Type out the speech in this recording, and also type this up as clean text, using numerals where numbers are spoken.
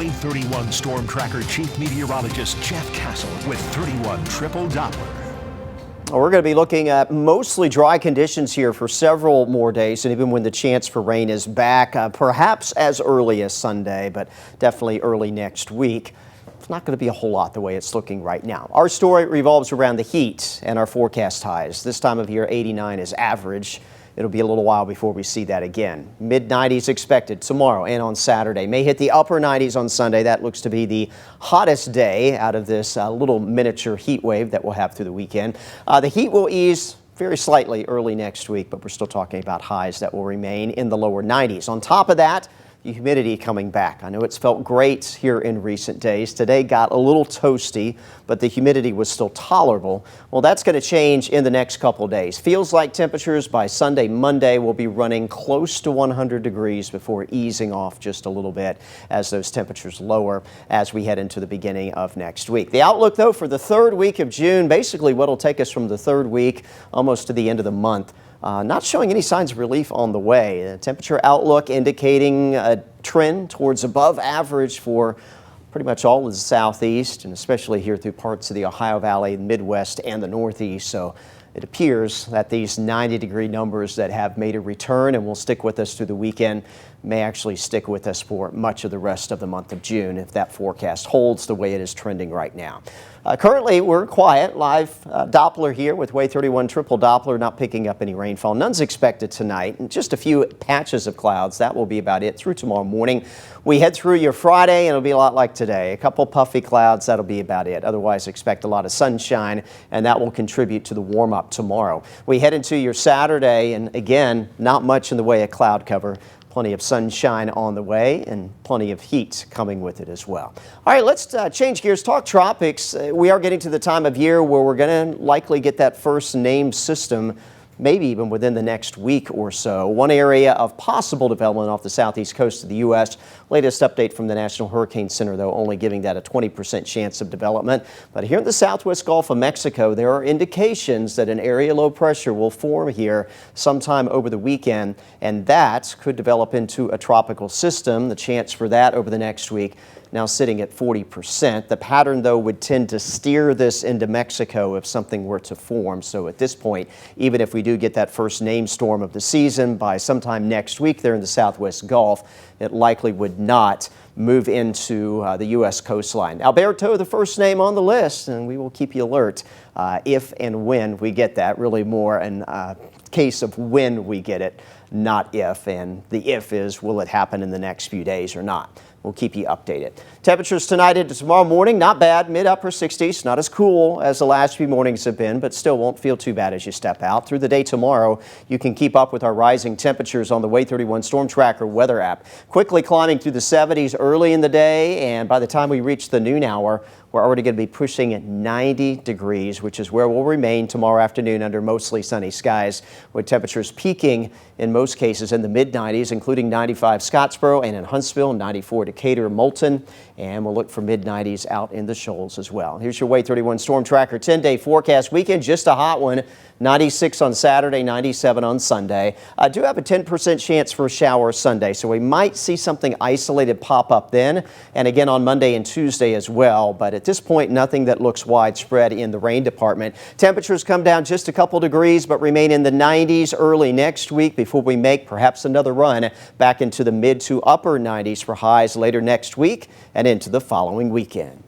Wave 31 Storm Tracker Chief Meteorologist Jeff Castle with 31 Triple Doppler. We're going to be looking at mostly dry conditions here for several more days, and even when the chance for rain is back, perhaps as early as Sunday, but definitely early next week. It's not going to be a whole lot the way it's looking right now. Our story revolves around the heat and our forecast highs. This time of year, 89 is average. It'll be a little while before we see that again. Mid-90s expected tomorrow and on Saturday. May hit the upper 90s on Sunday. That looks to be the hottest day out of this little miniature heat wave that we'll have through the weekend. The heat will ease very slightly early next week, but we're still talking about highs that will remain in the lower 90s. On top of that, the humidity coming back. I know it's felt great here in recent days. Today got a little toasty, but the humidity was still tolerable. Well, that's going to change in the next couple of days. Feels like temperatures by Sunday, Monday will be running close to 100 degrees before easing off just a little bit as those temperatures lower as we head into the beginning of next week. The outlook, though, for the third week of June, basically what will take us from the third week almost to the end of the month. Not showing any signs of relief on the way. The temperature outlook indicating a trend towards above average for pretty much all of the southeast, and especially here through parts of the Ohio Valley, Midwest, and the Northeast. So it appears that these 90-degree numbers that have made a return and will stick with us through the weekend may actually stick with us for much of the rest of the month of June if that forecast holds the way it is trending right now. Currently, we're quiet. Live Doppler here with Wave 31 Triple Doppler, not picking up any rainfall. None's expected tonight, and just a few patches of clouds. That will be about it through tomorrow morning. We head through your Friday, and it'll be a lot like today. A couple puffy clouds, that'll be about it. Otherwise, expect a lot of sunshine, and that will contribute to the warm-up tomorrow. We head into your Saturday, and again, not much in the way of cloud cover. Plenty of sunshine on the way and plenty of heat coming with it as well. All right, let's change gears, talk tropics. We are getting to the time of year where we're going to likely get that first named system, maybe even within the next week or so. One area of possible development off the southeast coast of the U.S. Latest update from the National Hurricane Center, though, only giving that a 20% chance of development. But here in the southwest Gulf of Mexico, there are indications that an area low pressure will form here sometime over the weekend, and that could develop into a tropical system. The chance for that over the next week now sitting at 40%. The pattern, though, would tend to steer this into Mexico if something were to form. So at this point, even if we do get that first named storm of the season by sometime next week there in the southwest Gulf, it likely would not move into the U.S. coastline. Alberto, the first name on the list, and we will keep you alert if and when we get that. Really more in case of when we get it, not if. And the if is, will it happen in the next few days or not? We'll keep you updated. Temperatures tonight into tomorrow morning, not bad, mid-upper 60s. Not as cool as the last few mornings have been, but still won't feel too bad as you step out. Through the day tomorrow, you can keep up with our rising temperatures on the Wave 31 Storm Tracker weather app. Quickly climbing through the 70s early in the day, and by the time we reach the noon hour, we're already going to be pushing at 90 degrees, which is where we'll remain tomorrow afternoon under mostly sunny skies, with temperatures peaking in most cases in the mid-90s, including 95 Scottsboro and in Huntsville, 94 Decatur, Moulton, and we'll look for mid-90s out in the Shoals as well. Here's your Wave 31 Storm Tracker 10-day forecast. Weekend, just a hot one. 96 on Saturday, 97 on Sunday. I do have a 10% chance for a shower Sunday, so we might see something isolated pop up then, and again on Monday and Tuesday as well. But at this point, nothing that looks widespread in the rain department. Temperatures come down just a couple degrees, but remain in the 90s early next week before we make perhaps another run back into the mid to upper 90s for highs later next week and into the following weekend.